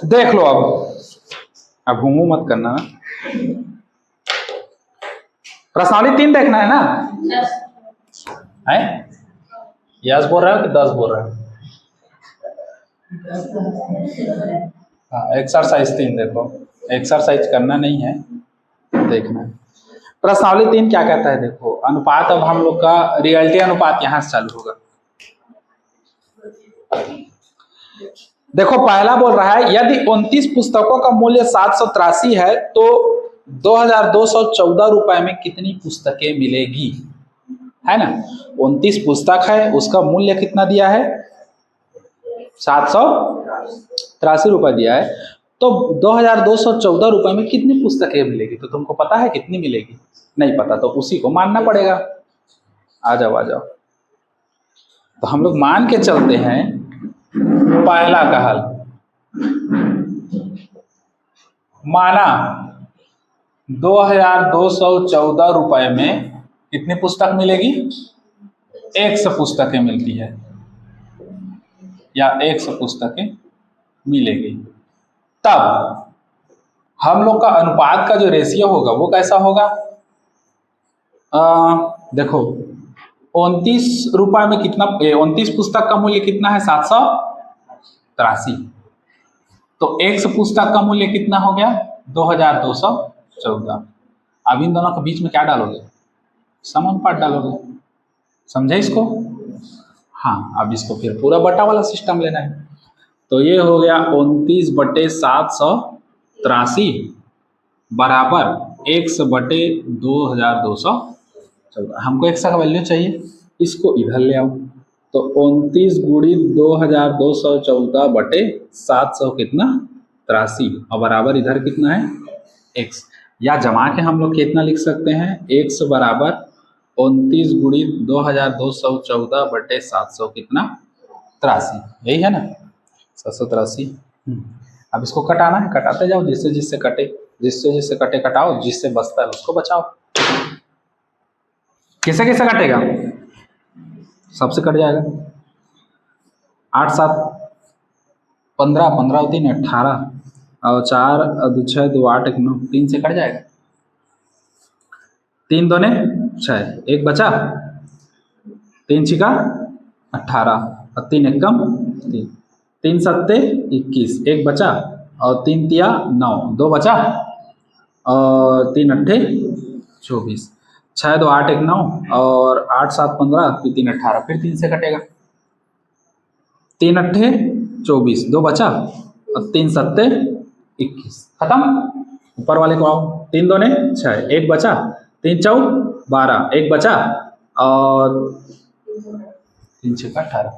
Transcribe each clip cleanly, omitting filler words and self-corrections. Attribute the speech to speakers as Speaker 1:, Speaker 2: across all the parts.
Speaker 1: देख लो अब घूमू मत करना ना। प्रश्नावली 3 देखना है ना? है यस बोल रहे हो कि 10 बोल रहे हो? हाँ, एक्सरसाइज 3 देखो। एक्सरसाइज करना नहीं है, देखना है। प्रश्नावली 3 क्या कहता है देखो। अनुपात, अब हम लोग का रियलिटी अनुपात यहां से चालू होगा। देखो पहला बोल रहा है यदि 29 पुस्तकों का मूल्य 783 है तो 2214 रुपए में कितनी पुस्तकें मिलेगी, है ना? 29 पुस्तक है, उसका मूल्य कितना दिया है? 783 रुपए दिया है, तो 2214 रुपए में कितनी पुस्तकें मिलेगी? तो तुमको पता है कितनी मिलेगी? नहीं पता, तो उसी को मानना पड़ेगा। आ जाओ आ जाओ। तो हम लोग मान के चलते हैं पहला का हल। माना 2214 रुपए में कितनी पुस्तक मिलेगी? 100 पुस्तकें मिलती है, या 100 पुस्तकें मिलेगी। तब हम लोग का अनुपात का जो रेशियो होगा वो कैसा होगा? देखो 29 रुपए में कितना, 29 पुस्तक का मूल्य कितना है? 783। तो 100 पुस्तक का मूल्य कितना हो गया? 2214। अब इन दोनों के बीच में क्या डालोगे? समानुपात डालोगे। समझे इसको? हाँ, अब इसको फिर पूरा बटा वाला सिस्टम लेना है। तो ये हो गया 29/783 बराबर 100/2214। हमको 100 का वैल्यू चाहिए, इसको इधर ले आओ। तो 29 गुणी 2214/700 कितना? 83, और बराबर इधर कितना है? x। या जमा के हम लोग कितना लिख सकते हैं? x बराबर 29 गुणी 2214/700 कितना? 83। यही है ना? 783। अब इसको कटाना है, कटाते जाओ, जिससे जिससे कटे, जिससे जिससे कटे कटाओ, जिससे बचता है उसको बचाओ। किसे किसे कटेगा? सबसे कट जाएगा। 8 7 15, 15 और 3 18, और 4 2 6 2 8 1 9, 3 से कट जाएगा। 3 2 6, एक बचा, 3 छिका 18 और 3 1 कम 3, 3 7 21, एक बचा, और 3 तिया 9, 2 बचा, और 3 8 24, 6 2 8 1 9, और 8 7 15, फिर 3 18, फिर 3 से कटेगा। 3 8 24, 2 बचा, और 3 7 21, खत्म। ऊपर वाले को आओ। 3 2 6, एक बचा, 3 4 12, एक बचा, और 3 6 18,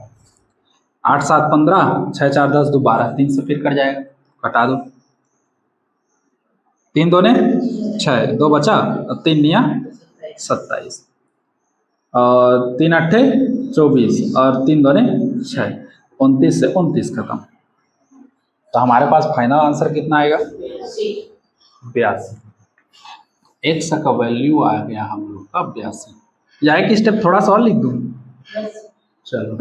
Speaker 1: 8 7 15, 6 4 10 2 12, 3 से फिर कट जाएगा, कटा दो। 3 2 6, 2 बचा, और 3 9 27, और 3 8 24, और 3 2 6, 29 से 29 खत्म। तो हमारे पास फाइनल आंसर कितना आएगा? 82। x का वैल्यू आ गया हम लोग का 82। या एक स्टेप थोड़ा सा और लिख दूं? चलो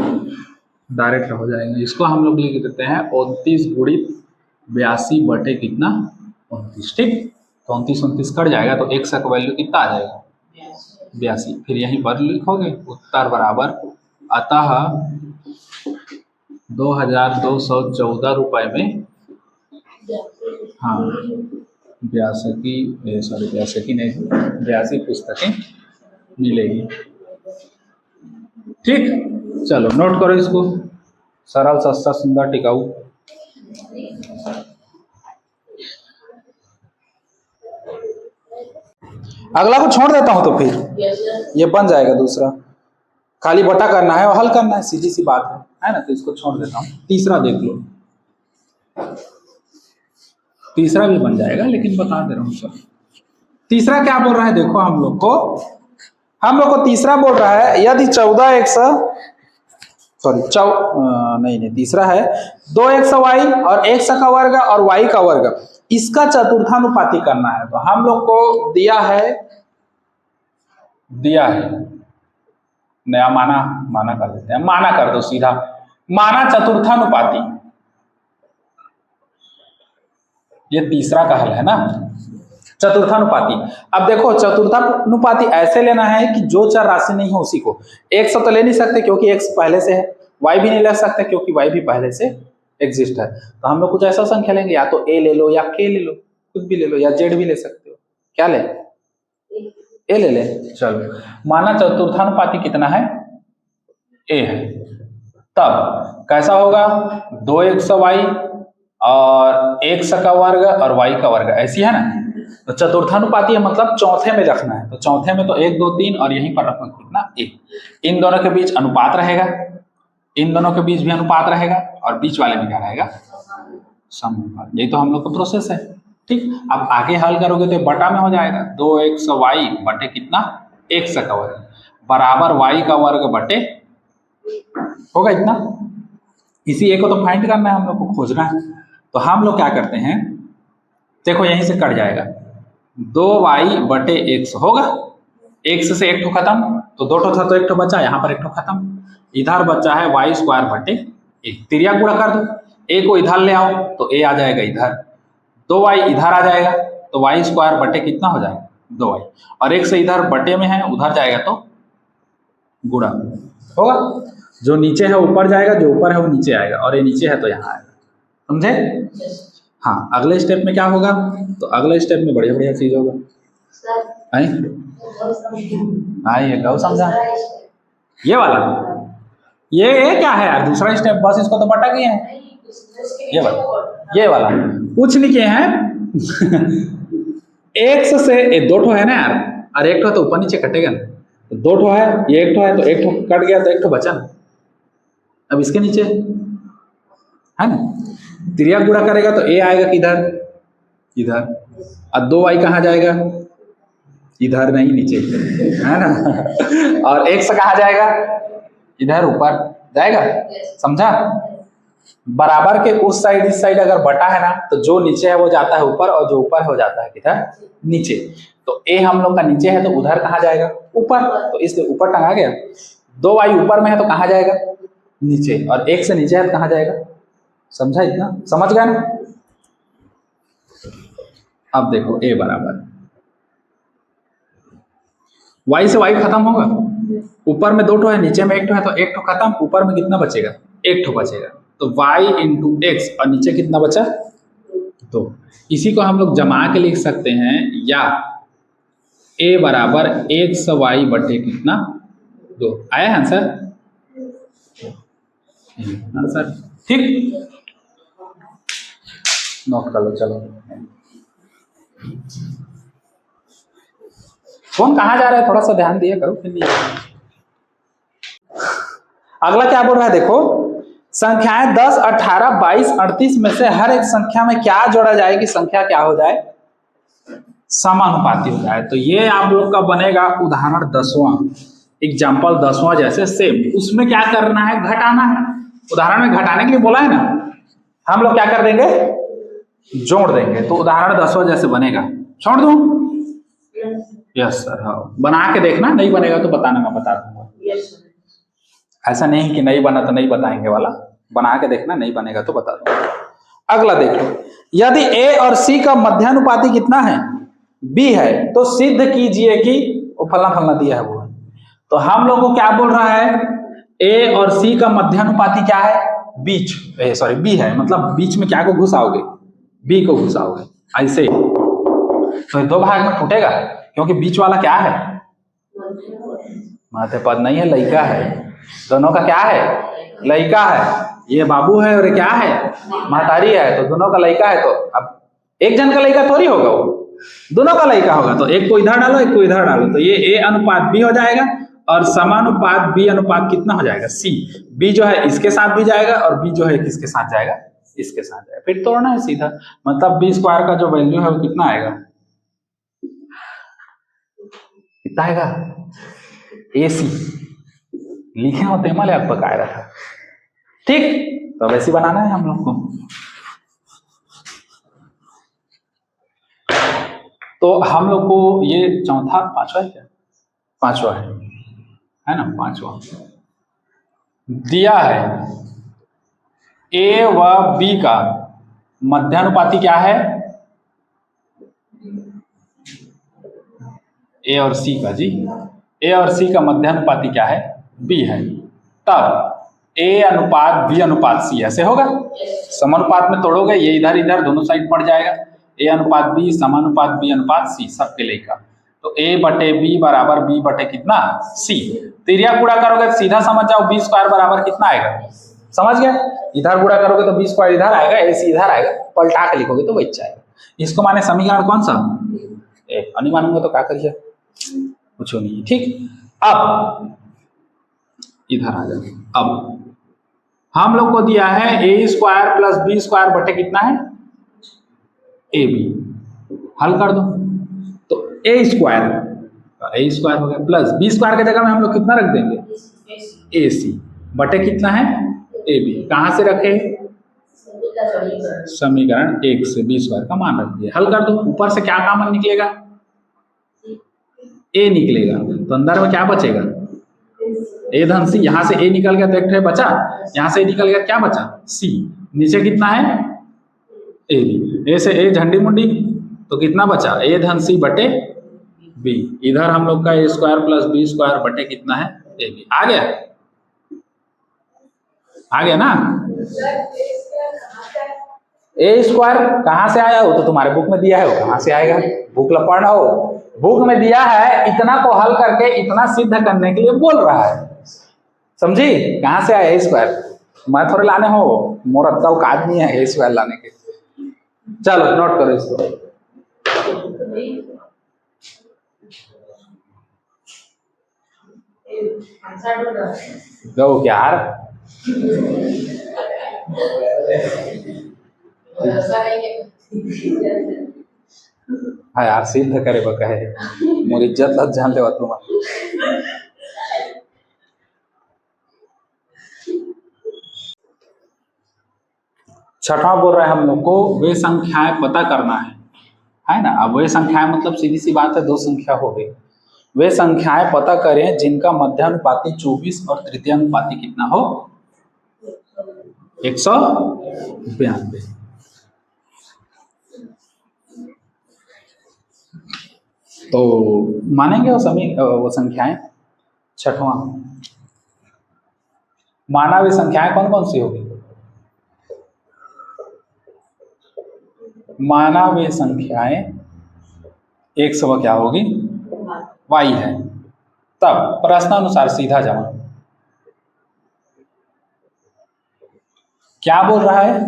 Speaker 1: डायरेक्ट हो जाएगा। इसको हम लोग लिख देते हैं 29 गुणित 82 बटे कितना? 29। ठीक, तो 29 29 कट जाएगा, तो x का वैल्यू कितना आ जाएगा? 82। फिर यहीं पर लिखोगे उत्तर बराबर, अतः 2214 रुपए में, हाँ 82 पुस्तकें मिलेगी। ठीक, चलो नोट करो इसको। सरल सस्ता सुंदर टिकाऊ। अगला को छोड़ देता हूं तो फिर ये बन जाएगा दूसरा। खाली बटा करना है और हल करना है, सीधी सी बात है ना? तो इसको छोड़ देता हूं। तीसरा देख लो, तीसरा भी बन जाएगा, लेकिन बता दे रहा हूं सर। तीसरा क्या बोल रहा है देखो, हम लोग को तीसरा बोल रहा है यदि 14 2 x y और x का वर्ग और y का वर्ग, इसका चतुर्थानुपाती करना है। तो हम लोग को दिया है नया माना कर देते हैं, माना कर दो सीधा, माना चतुर्थानुपाती। ये तीसरा का हल है ना। चतुर्थानुपाती, अब देखो चतुर्थानुपाती ऐसे लेना है कि जो चर राशि नहीं हो उसी को, एक से तो ले नहीं सकते क्योंकि x पहले से है, y भी नहीं ले सकते क्योंकि y भी पहले से एग्जिस्ट है। तो हम लोग कुछ ऐसा संख्या लेंगे, या तो a ले लो या k ले लो, कुछ भी ले लो, या z भी ले सकते हो। क्या ले? a ले ले। चलो माना चतुर्थानुपाती कितना है? a है। तब कैसा होगा? 2x y और x का वर्ग और y का वर्ग, ऐसी है ना। तो चतुर्थानुपाती है मतलब चौथे में रखना है, तो चौथे में तो 1 2 3 और यहीं पर रखना कितना 1। इन दोनों के बीच अनुपात रहेगा, इन दोनों के बीच भी अनुपात रहेगा, और बीच वाले में क्या रहेगा? समानुपात। यही तो हम लोग का प्रोसेस है। ठीक, अब आगे हल करोगे तो बटा में हो जाएगा, 2x y बटे कितना? x का वर्ग बराबर y का वर्ग बटे होगा इतना। इसी एक को तो फाइंड करना है, हम लोग को खोजना है। तो हम लोग क्या करते हैं, देखो यहीं से कट जाएगा, 2y बटे x होगा, x से एक ठो खत्म, तो 2 ठो था तो एक ठो बचा, यहाँ पर एक ठो खत्म, इधर बचा है y स्क्वायर बटे 1। तिरिया गुणा कर दो, a को इधर ले आओ तो a आ जाएगा इधर, 2y इधर आ जाएगा तो y स्क्वायर बटे कितना हो जाएगा? 2y, और एक से इधर बटे में है उधर जाएगा तो गुणा होगा। जो नीचे है ऊपर जाएगा, जो ऊपर है वो नीचे आएगा, और ये नीचे है तो यहाँ आएगा। समझे? हाँ, अगले स्टेप में क्या होगा? तो अगले स्टेप में बढ़िया बढ़िया चीज होगा। ये गौ समझा, ये वाला, ये क्या है यार? दूसरा स्टेप, बस इसको तो बटा गए हैं। ये वाला कुछ नहीं किए हैं। x से 2 ठो है ना यार, और एक ठो तो ऊपर नीचे कटेगा ना, तो 2 ठो है, ये एक ठो है, तो एक ठो कट गया तो एक ठो बचा ना। अब इसके नीचे है ना, त्रिया गुणा करेगा तो a आएगा किधर? इधर, और 2y कहाँ जाएगा? इधर नहीं, नीचे, है ना। और x कहाँ जाएगा? इधर ऊपर जाएगा। समझा? बराबर के उस साइड इस साइड अगर बटा है ना, तो जो नीचे है वो जाता है ऊपर, और जो ऊपर है वो जाता है किधर? नीचे। तो a हम लोग का नीचे है तो उधर कहाँ जाएगा? ऊपर, तो इसलिए ऊपर टंगा गया। 2y ऊपर में है तो कहाँ जाएगा? नीचे, और 1 से नीचे है तो कहाँ जाएगा? समझा? इतना समझ गया ना। अब देखो a बराबर y से y खत्म होगा, ऊपर में 2 ठो है, नीचे में 1 ठो है, तो 1 ठो खत्म, ऊपर में कितना बचेगा? 1 ठो बचेगा, तो y इंटू एक्स, और नीचे कितना बचा? 2। इसी को हम लोग जमा के लिख सकते हैं, या a बराबर 1y बटे कितना? 2। आया है आंसर? आंसर ठीक, नोट कर लो। चलो, कौन कहाँ जा रहा है, थोड़ा सा ध्यान दिया करो। फिर अगला क्या बोल रहा है, देखो, संख्याएं 10, 18, 22, 38 में से हर एक संख्या में क्या जोड़ा जाए कि संख्या क्या हो जाए? समानुपाती हो जाए। तो ये आप लोग का बनेगा उदाहरण 10वां, एग्जाम्पल 10वां जैसे सेम। उसमें क्या करना है? घटाना है। उदाहरण में घटाने के लिए बोला है ना, हम लोग क्या कर देंगे? जोड़ देंगे। तो उदाहरण 10वां जैसे बनेगा, छोड़ दूं? Yes sir. हाँ, बना के देखना, नहीं बनेगा तो बताना, मैं बता दूंगा। ऐसा नहीं कि नहीं बना तो नहीं बताएंगे वाला, बना के देखना, नहीं बनेगा तो बता दूंगा। अगला देखो, यदि a और c का मध्यानुपाती कितना है? b है, तो सिद्ध कीजिए कि वो फलना फलना दिया है वो है। तो हम लोग को क्या बोल रहा है? a और c का मध्यानुपाती क्या है? बीच, सॉरी b है, मतलब बीच में क्या को घुसाओगे? b को घुसाओगे, ऐसे। तो 2 भाग में टूटेगा, क्योंकि बीच वाला क्या है? माते पद नहीं है, लइका है। दोनों का क्या है? लइका है। ये बाबू है और ये क्या है? महतारी है। तो दोनों का लइका है, तो अब एक जन का लइका थोड़ी होगा, वो दोनों का लइका होगा। तो एक को इधर डालो, एक को इधर डालो, तो ये a अनुपात b हो जाएगा, और समानुपात b अनुपात कितना हो जाएगा? c। b जो है इसके साथ भी जाएगा, और b जो है किसके साथ जाएगा? इसके साथ जाएगा। फिर तोड़ना है सीधा, मतलब b स्क्वायर का जो वैल्यू है वो कितना आएगा? कितना आएगा? AC लिखे होते मल आप पकाया रखा। ठीक, तो अब ऐसे बनाना है हम लोग को। तो हम लोग को ये चौथा, पांचवा है क्या? पांचवा है ना, पांचवा दिया है। a व b का मध्यानुपाती क्या है? ए और सी का जी, ए और सी का मध्यानुपाती क्या है, बी है। तब ए अनुपात बी अनुपात सी ऐसे होगा, समानुपात में तोड़ोगे ये इधर इधर दोनों साइड पड़ जाएगा, ए अनुपात बी समानुपात बी अनुपात सी सबके लिए का। तो ए बटे बी बराबर बी बटे कितना सी। तिरिया गुणा करोगे तो सीधा समझ जाओ बी स्क्वायर बराबर कितना आएगा, समझ गए। इधर गुणा करोगे तो बी स्क्वायर इधर आएगा, ए सी इधर आएगा, पलटा के लिखोगे तो बच जाएगा। इसको माने समीकरण कौन सा, ए। नहीं मानूंगा तो क्या करिए, कुछ नहीं। ठीक, अब इधर आ जाए। अब हम लोग को दिया है ए स्क्वायर प्लस बी स्क्वायर बटे कितना है ए बी, हल कर दो। तो ए स्क्वायर हो गया प्लस बी स्क्वायर की जगह में हम लोग कितना रख देंगे ए सी बटे कितना है ए बी। कहां से रखे, समीकरण 1 से बी स्क्वायर का मान रख दिया, हल कर दो। ऊपर से क्या कॉमन निकलेगा, ए निकलेगा, तो अंदर में क्या बचेगा ए धन सी। यहां से ए निकल गया तो एक बचा, यहां से ए निकल गया क्या बचा सी। नीचे कितना है ए बी, ए से ए झंडी मुंडी तो कितना बचा ए धन सी बटे बी। इधर हम लोग का ए स्क्वायर प्लस बी स्क्वायर बटे कितना है ए बी। आ गया ना। ए स्क्वायर कहां से आया हो तो तुम्हारे बुक में दिया है, वो कहां से आएगा, बुक पढ़ना हो, बुक में दिया है। इतना को हल करके इतना सिद्ध करने के लिए बोल रहा है, समझी। कहां से आया ए स्क्वायर, मैं थोड़े लाने हो, मोर का औकात नहीं है ए स्क्वायर लाने के। चलो नोट करो इसको। गो यार हाँ यार सिद्ध करे कहे मोर इज्जत लग जान ले तुम। छठा बोल रहे हैं हम लोग को वे संख्याएं पता करना है ना। अब वे संख्याएं मतलब सीधी सी बात है, दो संख्या हो गई। वे संख्याएं पता करें जिनका मध्यानुपाती 24 और तृतीयानुपाती कितना हो 192। तो मानेंगे वो संख्याएं। छठवां माना वे संख्याएं कौन कौन सी होगी, माना वे संख्याएं 100 क्या होगी वाई है। तब प्रश्नानुसार सीधा जवाब क्या बोल रहा है,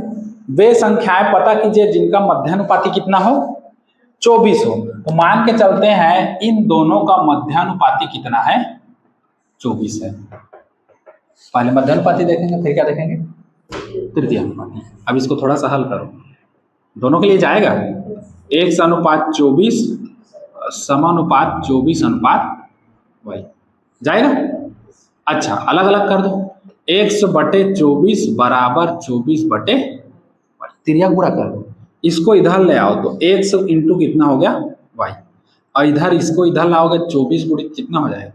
Speaker 1: वे संख्याएं पता कीजिए जिनका मध्यानुपाती कितना हो 24 हो। तो मान के चलते हैं इन दोनों का मध्यानुपाती कितना है 24 है। पहले मध्यानुपाती देखेंगे फिर क्या देखेंगे तृतीयानुपाती। अब इसको थोड़ा सा हल करो, दोनों के लिए जाएगा 1:24 समानुपात 24 अनुपात वाई जाएगा। अच्छा अलग अलग कर दो, 100/24 बराबर 24 बटे वाई, तिरिया गुणा कर दो। इसको इधर ले आओ तो 100 इंटू कितना हो गया वाई, और इधर इसको इधर लाओगे 24 गुणित कितना हो जाएगा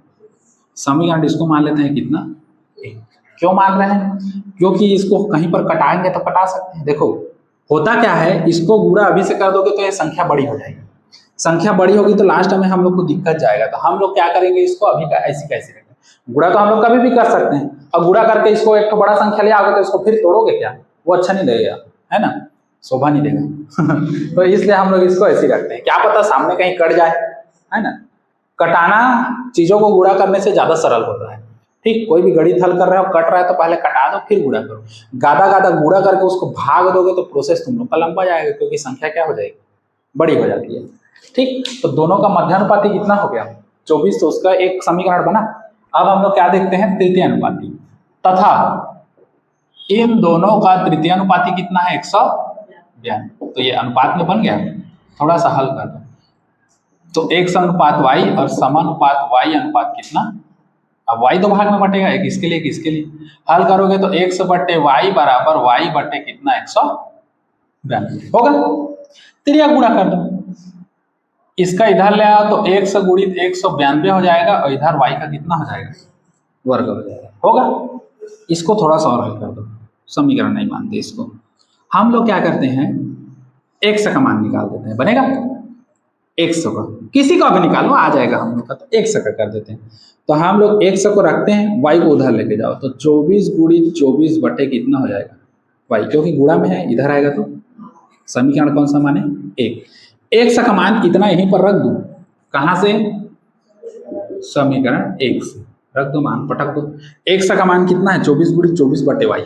Speaker 1: समीकरण। इसको मान लेते हैं कितना 1। क्यों मान रहे हैं, क्योंकि इसको कहीं पर कटाएंगे तो कटा सकते हैं। देखो होता क्या है, इसको गुणा अभी से कर दोगे तो ये संख्या बड़ी हो जाएगी, संख्या बड़ी होगी तो लास्ट में हम लोग को दिक्कत जाएगा। तो हम लोग क्या करेंगे, इसको अभी का ऐसी कैसे करेंगे, गुणा तो हम लोग कभी भी कर सकते हैं। अब गुणा करके इसको एक तो बड़ा संख्या ले आओगे तो इसको फिर तोड़ोगे क्या, वो अच्छा नहीं लगेगा, है ना, शोभा नहीं देगा। तो इसलिए हम लोग इसको ऐसे रखते हैं, क्या पता सामने कहीं कट जाए, है ना। कटाना चीजों को गुणा करने से ज्यादा सरल होता है। ठीक, कोई भी गणित हल कर रहे हो कट रहा है तो पहले कटा दो फिर गुणा करो। गादा गादा गुणा करके उसको भाग दोगे तो प्रोसेस तुम लोग का लंबा जाएगा, क्योंकि संख्या क्या हो जाएगी बड़ी हो जाती है। ठीक, तो दोनों का मध्यानुपाती कितना हो गया 24, तो उसका एक समीकरण बना। अब हम लोग क्या देखते हैं तृतीयानुपाती, तथा इन दोनों का तृतीयानुपाती कितना है 192। तो ये अनुपात में बन गया। थोड़ा सा हल कर दो तो x अनुपात y और समानुपात y अनुपात कितना, अब y दो भाग में बटेगा, एक इसके लिए एक इसके लिए। हल करोगे तो x बटे y बराबर y बटे कितना 192 होगा। तिरिया गुणा कर दो, इसका इधर ले आओ तो 100 गुणित 192 हो जाएगा, और इधर y का कितना हो जाएगा वर्ग हो जाएगा, होगा। इसको थोड़ा सा और हल कर दो, समीकरण नहीं मानते इसको। हम लोग क्या करते हैं x का मान निकाल देते हैं, बनेगा 100 का, किसी का भी निकालो आ जाएगा हम लोग का, तो 100 का कर देते हैं। तो हम लोग 100 को रखते हैं, y को उधर लेके जाओ, तो 24 गुणित 24 बटे कितना हो जाएगा y, क्योंकि गुणा में है इधर आएगा, तो समीकरण कौन सा माने 1। 100 का मान इतना यहीं पर रख दूं, कहां से, समीकरण 1 से रख दो, मान पटक दो। 100 का मान कितना है, 24 गुणित 24 बटे y,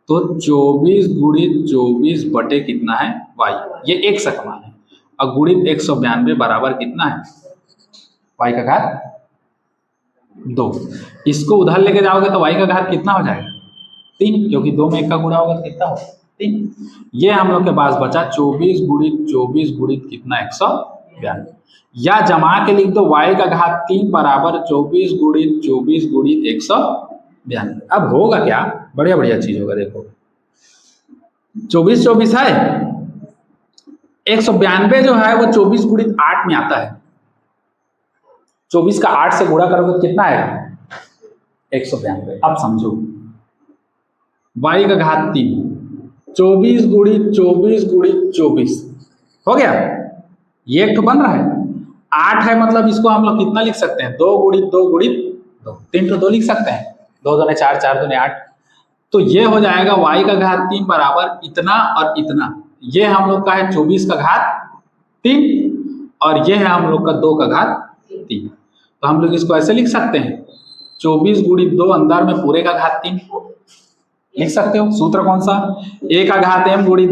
Speaker 1: तो 24 गुणित 24 बटे कितना है y, ये 100 का मान है। और गुणित 192 बराबर कितना है, y का घात 2। इसको उधर लेके जाओगे तो y का घात कितना हो जाएगा 3, क्योंकि 2 में 1 का गुणा होगा तो कितना होगा 3। ये हम लोग के पास बचा 24 गुणित 24 गुणित कितना 192, या जमा के लिख दो y का घात 3 बराबर 24 गुणित 24 गुणित 192। अब होगा क्या, बढ़िया बढ़िया चीज होगा, देखो 24 24 है, 192 जो है वो 24 गुणित 8 में आता है, 24 का 8 से गुणा करोगे तो कितना आएगा 192। अब समझो y का घात 3, 24 गुणित 24 गुणित 24 हो गया, ये एक तो बन रहा है। 8 है मतलब इसको हम लोग कितना लिख सकते हैं, 2 गुणित 2 गुणित 2, 3 तो 2 लिख सकते हैं, 2 दूने 4, 4 दूने 8। तो ये हो जाएगा y का घात 3 बराबर इतना और इतना, ये हम लोग का है 24 का घात 3 और ये है हम लोग का 2 का घात 3। तो हम लोग इसको ऐसे लिख सकते हैं 24 गुणित 2 अंदर में पूरे का घात 3 लिख सकते हो। सूत्र कौन सा, a का घात m गुणित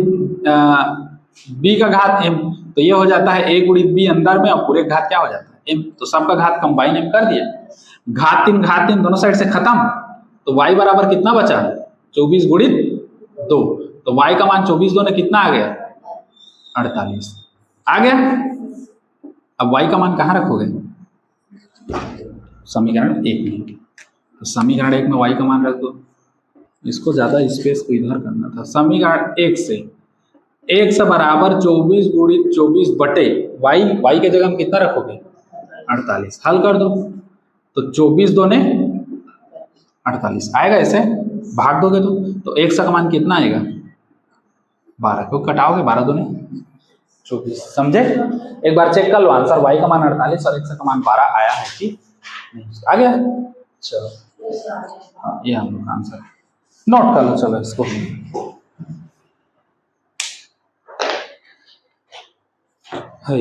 Speaker 1: b का घात m, तो ये हो जाता है a गुणित b अंदर में और पूरे का घात क्या हो जाता है m, तो सबका घात कंबाइन m कर दिया, घात 3 दोनों साइड से खत्म, तो y बराबर कितना बचा 24 गुणित 2, तो y का मान 24 2 ने कितना आ गया 48 आ गया। अब y का मान कहाँ रखोगे, समीकरण 1 में, तो समीकरण 1 में y का मान रख दो, इसको ज्यादा स्पेस को इधर करना था। समीकरण 1 से बराबर 24 गुणित 24 बटे y के जगह में कितना रखोगे 48, हल कर दो, तो 24 2 ने 48 आएगा, ऐसे भाग दोगे तो 100 का मान कितना आएगा 12, क्यों कटाओगे 12 2 ने 24, समझे। एक बार चेक कर लो आंसर, y का मान 48 और 100 का मान 12 आया है कि नहीं, आ गया। चलो हाँ, ये हम लोग आंसर नोट कर लो, चलो इसको है।